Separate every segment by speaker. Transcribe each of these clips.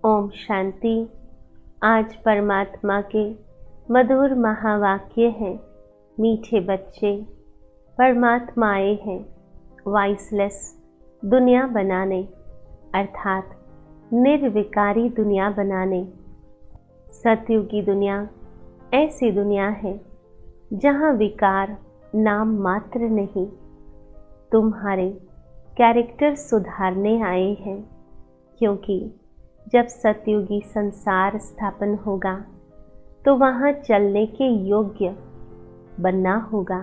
Speaker 1: ओम शांति। आज परमात्मा के मधुर महावाक्य हैं। मीठे बच्चे, परमात्मा आए हैं वॉइसलेस दुनिया बनाने, अर्थात निर्विकारी दुनिया बनाने। सतयुगी दुनिया ऐसी दुनिया है जहाँ विकार नाम मात्र नहीं। तुम्हारे कैरेक्टर सुधारने आए हैं, क्योंकि जब सतयुगी संसार स्थापन होगा तो वहाँ चलने के योग्य बनना होगा।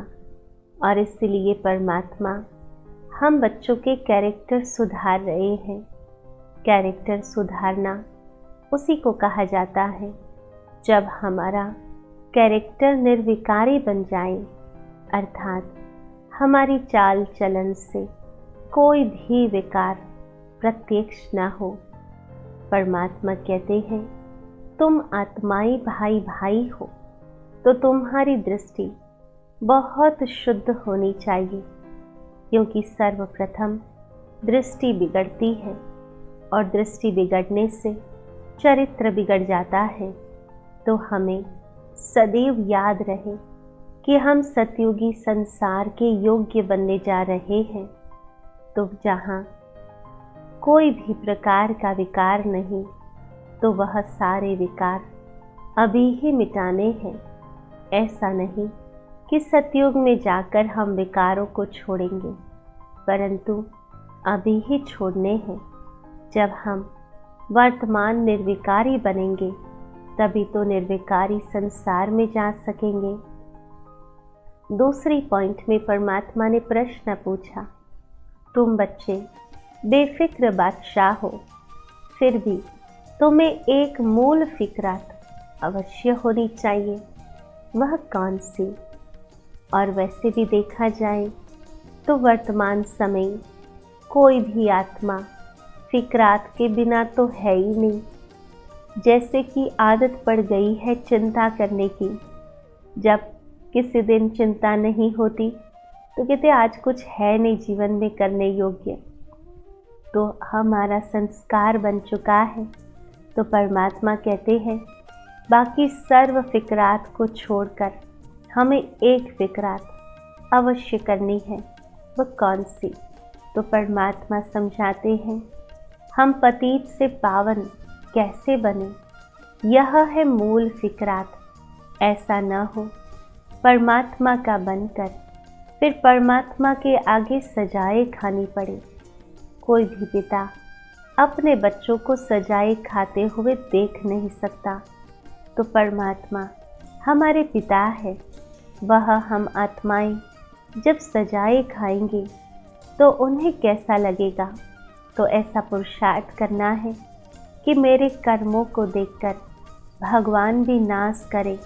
Speaker 1: और इसलिए परमात्मा हम बच्चों के कैरेक्टर सुधार रहे हैं। कैरेक्टर सुधारना उसी को कहा जाता है जब हमारा कैरेक्टर निर्विकारी बन जाए, अर्थात हमारी चाल चलन से कोई भी विकार प्रत्यक्ष न हो। परमात्मा कहते हैं, तुम आत्माई भाई भाई हो तो तुम्हारी दृष्टि बहुत शुद्ध होनी चाहिए, क्योंकि सर्वप्रथम दृष्टि बिगड़ती है और दृष्टि बिगड़ने से चरित्र बिगड़ जाता है। तो हमें सदैव याद रहे कि हम सतयुगी संसार के योग्य बनने जा रहे हैं। तो जहाँ कोई भी प्रकार का विकार नहीं, तो वह सारे विकार अभी ही मिटाने हैं। ऐसा नहीं कि सतयुग में जाकर हम विकारों को छोड़ेंगे, परंतु अभी ही छोड़ने हैं। जब हम वर्तमान निर्विकारी बनेंगे तभी तो निर्विकारी संसार में जा सकेंगे। दूसरी पॉइंट में परमात्मा ने प्रश्न पूछा, तुम बच्चे बेफिक्र बादशाह हो, फिर भी तुम्हें एक मूल फिक्रात अवश्य होनी चाहिए। वह कौन सी? और वैसे भी देखा जाए तो वर्तमान समय कोई भी आत्मा फिक्रात के बिना तो है ही नहीं। जैसे कि आदत पड़ गई है चिंता करने की। जब किसी दिन चिंता नहीं होती तो कहते आज कुछ है नहीं जीवन में करने योग्य, तो हमारा संस्कार बन चुका है। तो परमात्मा कहते हैं, बाकी सर्व फिक्रात को छोड़कर हमें एक फिक्रात अवश्य करनी है। वह कौन सी? तो परमात्मा समझाते हैं, हम पतित से पावन कैसे बने, यह है मूल फिक्रात। ऐसा न हो परमात्मा का बनकर फिर परमात्मा के आगे सजाए खानी पड़े। कोई भी पिता अपने बच्चों को सजाए खाते हुए देख नहीं सकता। तो परमात्मा हमारे पिता है, वह हम आत्माएं जब सजाए खाएंगे तो उन्हें कैसा लगेगा। तो ऐसा पुरुषार्थ करना है कि मेरे कर्मों को देखकर भगवान भी नाज करे,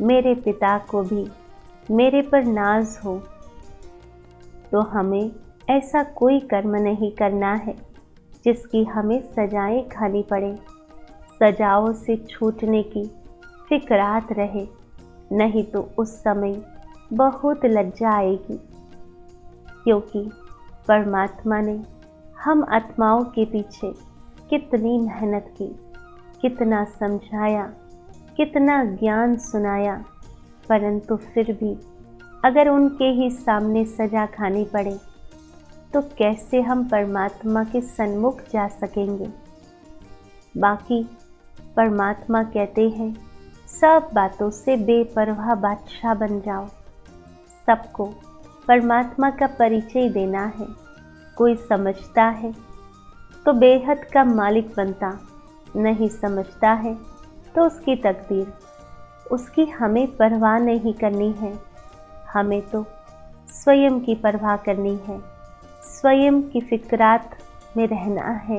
Speaker 1: मेरे पिता को भी मेरे पर नाज हो। तो हमें ऐसा कोई कर्म नहीं करना है जिसकी हमें सजाएं खानी पड़े, सजाओं से छूटने की फिक्रात रहे, नहीं तो उस समय बहुत लज्जा आएगी। क्योंकि परमात्मा ने हम आत्माओं के पीछे कितनी मेहनत की, कितना समझाया, कितना ज्ञान सुनाया, परंतु फिर भी अगर उनके ही सामने सजा खानी पड़े तो कैसे हम परमात्मा के सन्मुख जा सकेंगे। बाकी परमात्मा कहते हैं, सब बातों से बेपरवाह बादशाह बन जाओ। सबको परमात्मा का परिचय देना है। कोई समझता है तो बेहद का मालिक बनता, नहीं समझता है तो उसकी तकदीर, उसकी हमें परवाह नहीं करनी है। हमें तो स्वयं की परवाह करनी है, स्वयं की फिक्रात में रहना है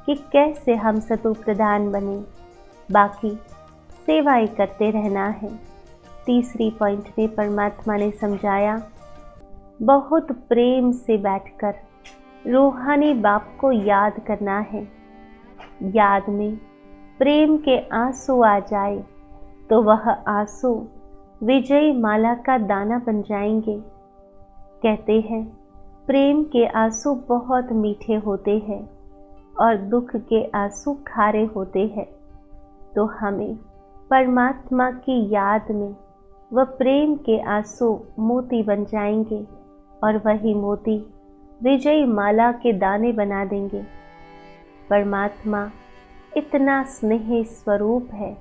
Speaker 1: कि कैसे हम सतु प्रधान बने। बाकी सेवाएं करते रहना है। तीसरी पॉइंट में परमात्मा ने समझाया, बहुत प्रेम से बैठकर रूहानी बाप को याद करना है। याद में प्रेम के आंसू आ जाए तो वह आंसू विजयी माला का दाना बन जाएंगे। कहते हैं, प्रेम के आंसू बहुत मीठे होते हैं और दुख के आंसू खारे होते हैं, तो हमें परमात्मा की याद में वह प्रेम के आंसू मोती बन जाएंगे और वही मोती विजयी माला के दाने बना देंगे। परमात्मा इतना स्नेह स्वरूप है,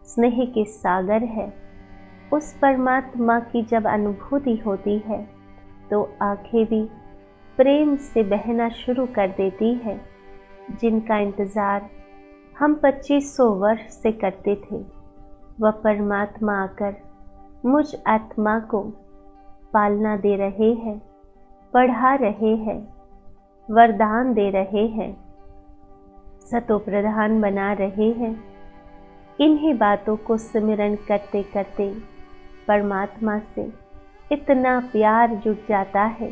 Speaker 1: स्नेह के सागर है। उस परमात्मा की जब अनुभूति होती है तो आंखें भी प्रेम से बहना शुरू कर देती है। जिनका इंतज़ार हम 2500 वर्ष से करते थे, वह परमात्मा आकर मुझ आत्मा को पालना दे रहे हैं, पढ़ा रहे हैं, वरदान दे रहे हैं, सतो प्रधान बना रहे हैं। इन्हीं बातों को सिमरन करते करते परमात्मा से इतना प्यार जुट जाता है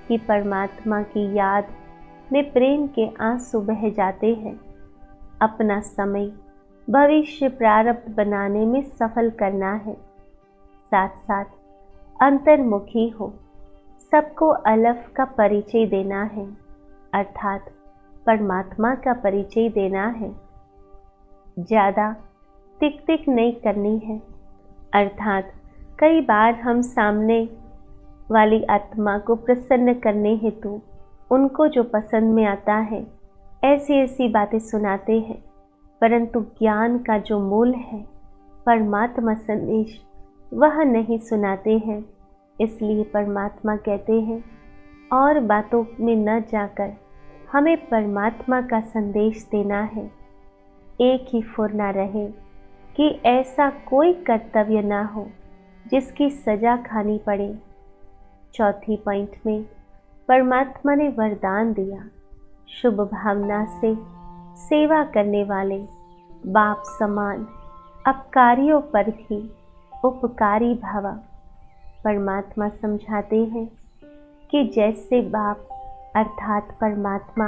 Speaker 1: कि परमात्मा की याद में प्रेम के आंसू बह जाते हैं। अपना समय भविष्य प्रारब्ध बनाने में सफल करना है, साथ साथ अंतर्मुखी हो सबको अलफ का परिचय देना है, अर्थात परमात्मा का परिचय देना है। ज़्यादा टिक टिक नहीं करनी है, अर्थात कई बार हम सामने वाली आत्मा को प्रसन्न करने हेतु उनको जो पसंद में आता है ऐसी ऐसी बातें सुनाते हैं, परंतु ज्ञान का जो मूल है, परमात्मा संदेश, वह नहीं सुनाते हैं। इसलिए परमात्मा कहते हैं और बातों में न जाकर हमें परमात्मा का संदेश देना है। एक ही फुरना रहे कि ऐसा कोई कर्तव्य ना हो जिसकी सजा खानी पड़े। चौथी पॉइंट में परमात्मा ने वरदान दिया, शुभ भावना से सेवा करने वाले बाप समान अपकारियों पर भी उपकारी भव। परमात्मा समझाते हैं कि जैसे बाप अर्थात परमात्मा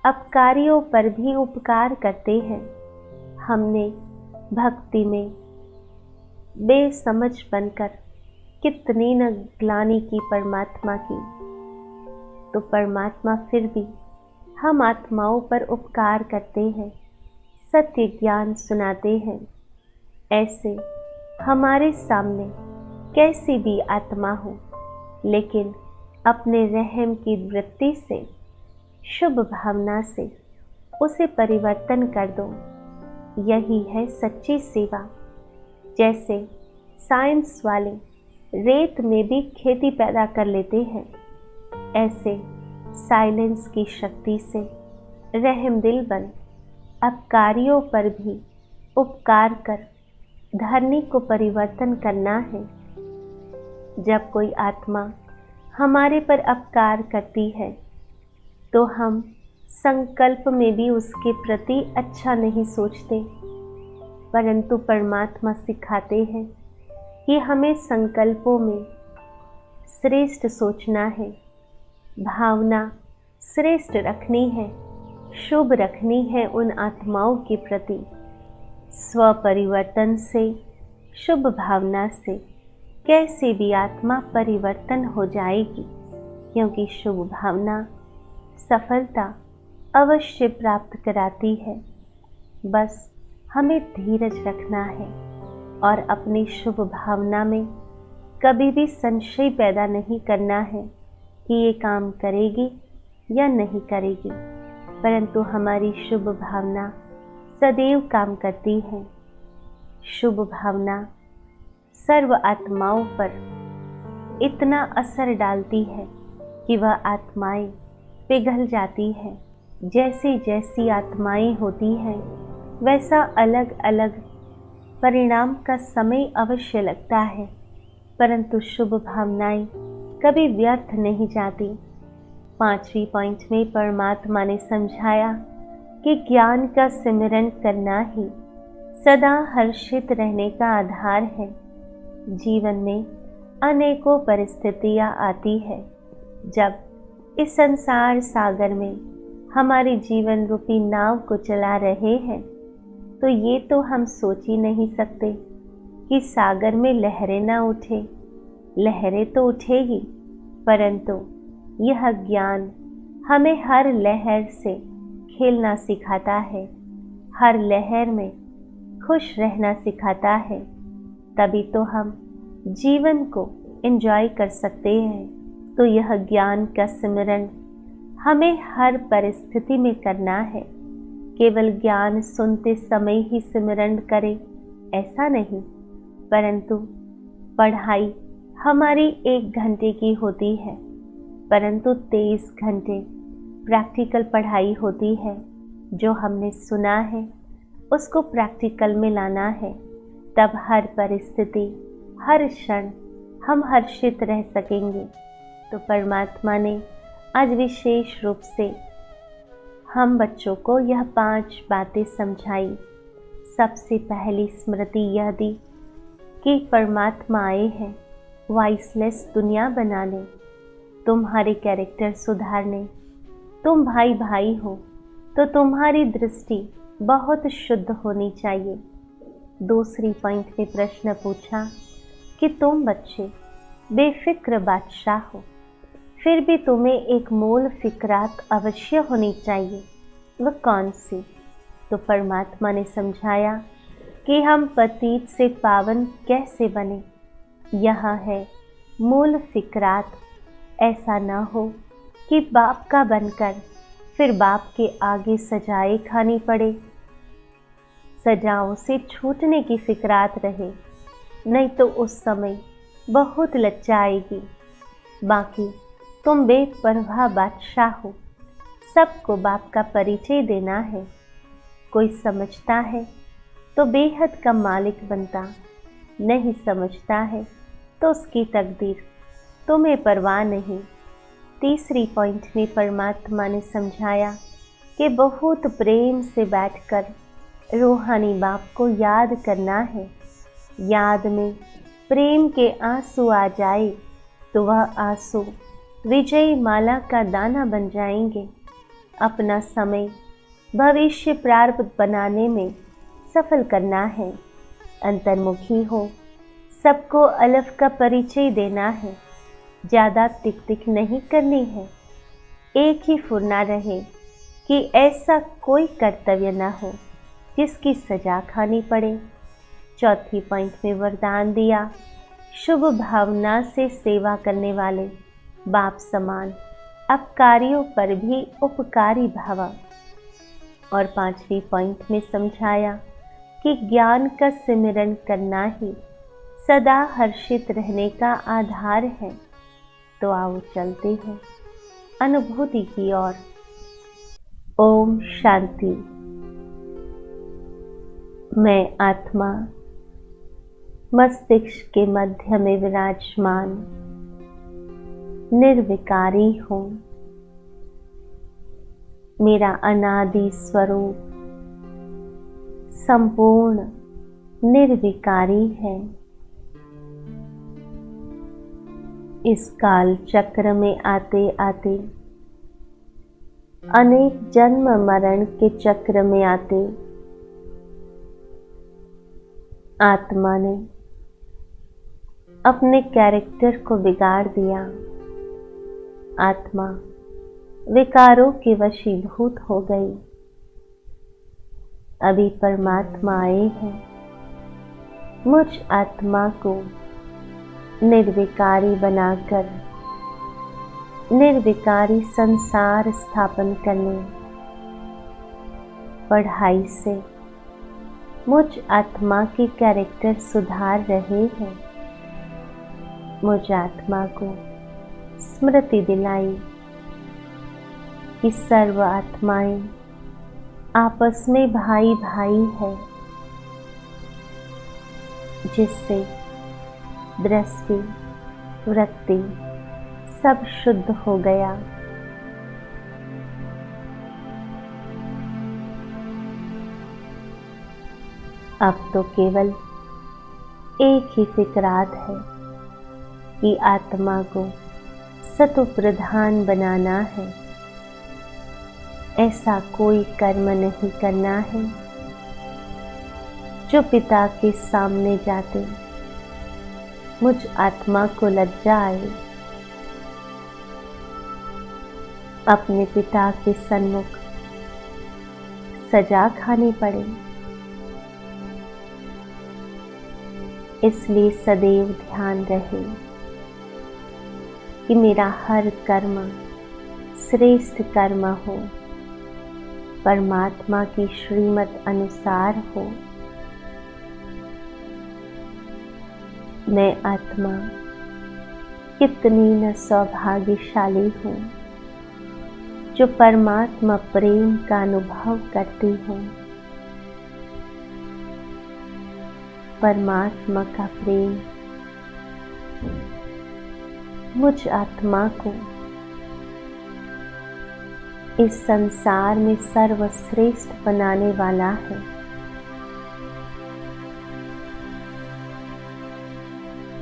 Speaker 1: अपकारियों पर भी उपकार करते हैं, हमने भक्ति में बेसमझ बनकर कितनी न ग्लानि की परमात्मा की, तो परमात्मा फिर भी हम आत्माओं पर उपकार करते हैं, सत्य ज्ञान सुनाते हैं। ऐसे हमारे सामने कैसी भी आत्मा हो, लेकिन अपने रहम की वृत्ति से, शुभ भावना से उसे परिवर्तन कर दो। यही है सच्ची सेवा। जैसे साइंस वाले रेत में भी खेती पैदा कर लेते हैं, ऐसे साइलेंस की शक्ति से रहमदिल बन अपकारियों पर भी उपकार कर धरनी को परिवर्तन करना है। जब कोई आत्मा हमारे पर अपकार करती है तो हम संकल्प में भी उसके प्रति अच्छा नहीं सोचते, परंतु परमात्मा सिखाते हैं कि हमें संकल्पों में श्रेष्ठ सोचना है, भावना श्रेष्ठ रखनी है, शुभ रखनी है उन आत्माओं के प्रति। स्व परिवर्तन से, शुभ भावना से कैसे भी आत्मा परिवर्तन हो जाएगी, क्योंकि शुभ भावना सफलता अवश्य प्राप्त कराती है। बस हमें धीरज रखना है और अपनी शुभ भावना में कभी भी संशय पैदा नहीं करना है कि ये काम करेगी या नहीं करेगी, परंतु हमारी शुभ भावना सदैव काम करती है। शुभ भावना सर्व आत्माओं पर इतना असर डालती है कि वह आत्माएं पिघल जाती है। जैसी जैसी आत्माएं होती हैं, वैसा अलग अलग परिणाम का समय अवश्य लगता है, परंतु शुभ भावनाएं कभी व्यर्थ नहीं जाती। 5वीं पॉइंट में परमात्मा ने समझाया कि ज्ञान का सिमरन करना ही सदा हर्षित रहने का आधार है। जीवन में अनेकों परिस्थितियां आती है, जब इस संसार सागर में हमारी जीवन रूपी नाव को चला रहे हैं, तो ये तो हम सोच ही नहीं सकते कि सागर में लहरें ना उठे। लहरें तो उठेगी, परंतु यह ज्ञान हमें हर लहर से खेलना सिखाता है, हर लहर में खुश रहना सिखाता है, तभी तो हम जीवन को एंजॉय कर सकते हैं। तो यह ज्ञान का सिमरन हमें हर परिस्थिति में करना है। केवल ज्ञान सुनते समय ही सिमरन करें ऐसा नहीं, परंतु पढ़ाई हमारी 1 घंटे की होती है, परंतु 23 घंटे प्रैक्टिकल पढ़ाई होती है। जो हमने सुना है उसको प्रैक्टिकल में लाना है, तब हर परिस्थिति, हर क्षण हम हर्षित रह सकेंगे। तो परमात्मा ने आज विशेष रूप से हम बच्चों को यह 5 बातें समझाई। सबसे पहली स्मृति यह दी कि परमात्मा आए हैं वॉइसलेस दुनिया बनाने, तुम्हारे कैरेक्टर सुधारने। तुम भाई भाई हो तो तुम्हारी दृष्टि बहुत शुद्ध होनी चाहिए। दूसरी पॉइंट में प्रश्न पूछा कि तुम बच्चे बेफिक्र बादशाह हो, फिर भी तुम्हें एक मूल फिक्रात अवश्य होनी चाहिए। वह कौन सी? तो परमात्मा ने समझाया कि हम पतित से पावन कैसे बने। यह है मूल फिक्रात। ऐसा न हो कि बाप का बनकर फिर बाप के आगे सजाएं खानी पड़े, सजाओं से छूटने की फिक्रात रहे, नहीं तो उस समय बहुत लज्जा आएगी। बाकी तुम बेपरवाह बादशाह हो, सबको बाप का परिचय देना है। कोई समझता है तो बेहद का मालिक बनता, नहीं समझता है तो उसकी तकदीर तुम्हें परवाह नहीं। तीसरी पॉइंट में परमात्मा ने समझाया कि बहुत प्रेम से बैठकर रूहानी बाप को याद करना है। याद में प्रेम के आंसू आ जाए तो वह आंसू विजयी माला का दाना बन जाएंगे। अपना समय भविष्य प्रारब्ध बनाने में सफल करना है। अंतर्मुखी हो, सबको अलफ का परिचय देना है। ज़्यादा टिक टिक नहीं करनी है। एक ही फुरना रहे कि ऐसा कोई कर्तव्य न हो जिसकी सजा खानी पड़े। चौथी पॉइंट में वरदान दिया, शुभ भावना से सेवा करने वाले बाप समान अपकारियों पर भी उपकारी भाव। और पांचवी पॉइंट में समझाया कि ज्ञान का सिमरन करना ही सदा हर्षित रहने का आधार है। तो आओ चलते हैं अनुभूति की ओर। ओम शांति। मैं आत्मा मस्तिष्क के मध्य में विराजमान निर्विकारी हूँ। मेरा अनादि स्वरूप संपूर्ण निर्विकारी है। इस काल चक्र में आते आते, अनेक जन्म मरण के चक्र में आते, आत्मा ने अपने कैरेक्टर को बिगाड़ दिया। आत्मा विकारों के वशीभूत हो गई। अभी परमात्मा आए हैं मुझ आत्मा को निर्विकारी बनाकर निर्विकारी संसार स्थापन करने। पढ़ाई से मुझ आत्मा के कैरेक्टर सुधार रहे हैं। मुझ आत्मा को स्मृति दिलाई कि सर्व आत्माएं आपस में भाई भाई है, जिससे दृष्टि वृत्ति सब शुद्ध हो गया। अब तो केवल एक ही फिक्रात है कि आत्मा को सतो प्रधान बनाना है। ऐसा कोई कर्म नहीं करना है जो पिता के सामने जाते मुझ आत्मा को लज्जा आए। अपने पिता के सन्मुख सजा खानी पड़े। इसलिए सदैव ध्यान रहे कि मेरा हर कर्म श्रेष्ठ कर्म हो, परमात्मा की श्रीमत अनुसार हो। मैं आत्मा कितनी न सौभाग्यशाली हूँ जो परमात्मा प्रेम का अनुभव करती हूँ। परमात्मा का प्रेम मुझ आत्मा को इस संसार में सर्वश्रेष्ठ बनाने वाला है।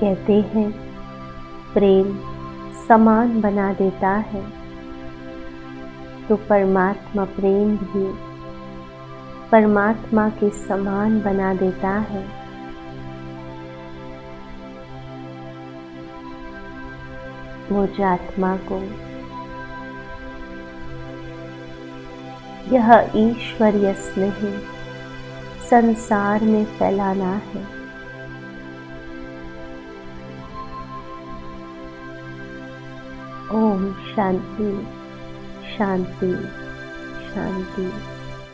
Speaker 1: कहते हैं प्रेम समान बना देता है, तो परमात्मा प्रेम भी परमात्मा के समान बना देता है। मुझ आत्मा को यह ईश्वरीय स्नेह संसार में फैलाना है। ओम शांति शांति शांति।